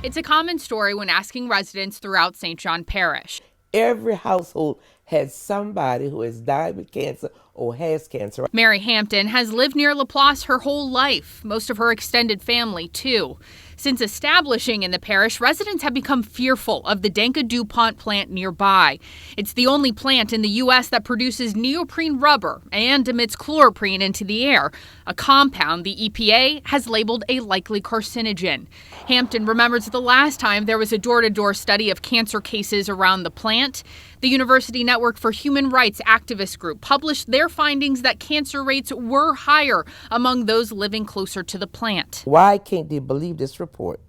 It's a common story when asking residents throughout St. John Parish. Every household has somebody who has died with cancer or has cancer. Mary Hampton has lived near LaPlace her whole life, most of her extended family, too. Since establishing in the parish, residents have become fearful of the Danka DuPont plant nearby. It's the only plant in the U.S. that produces neoprene rubber and emits chloroprene into the air, a compound the EPA has labeled a likely carcinogen. Hampton remembers the last time there was a door-to-door study of cancer cases around the plant. The University Network for Human Rights activist group published their findings that cancer rates were higher among those living closer to the plant. Why can't they believe this report?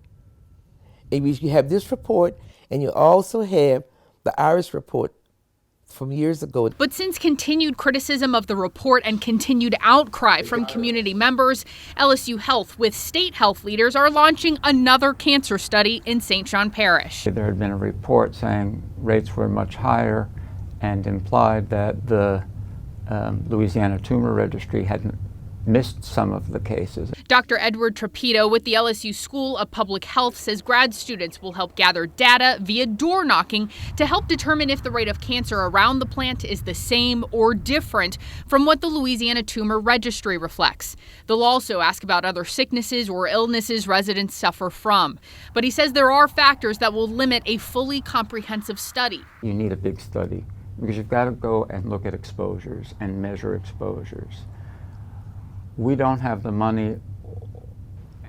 If you have this report and you also have the Irish report from years ago. But since continued criticism of the report and continued outcry from community members, LSU Health with state health leaders are launching another cancer study in St. John Parish. There had been a report saying rates were much higher and implied that the Louisiana Tumor Registry had missed some of the cases. Dr. Edward Trapito with the LSU School of Public Health says grad students will help gather data via door knocking to help determine if the rate of cancer around the plant is the same or different from what the Louisiana Tumor Registry reflects. They'll also ask about other sicknesses or illnesses residents suffer from. But he says there are factors that will limit a fully comprehensive study. You need a big study because you've got to go and look at exposures and measure exposures. We don't have the money,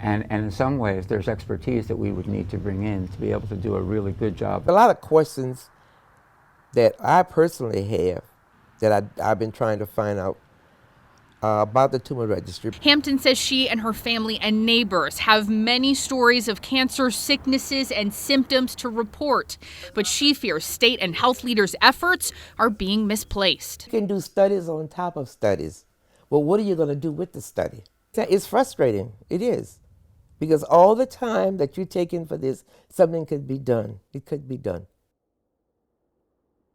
and in some ways there's expertise that we would need to bring in to be able to do a really good job. A lot of questions that I personally have that I've been trying to find out about the tumor registry. Hampton says she and her family and neighbors have many stories of cancer, sicknesses, and symptoms to report. But she fears state and health leaders' efforts are being misplaced. You can do studies on top of studies. Well, what are you going to do with the study? It's frustrating. It is. Because all the time that you're taking for this, something could be done. It could be done.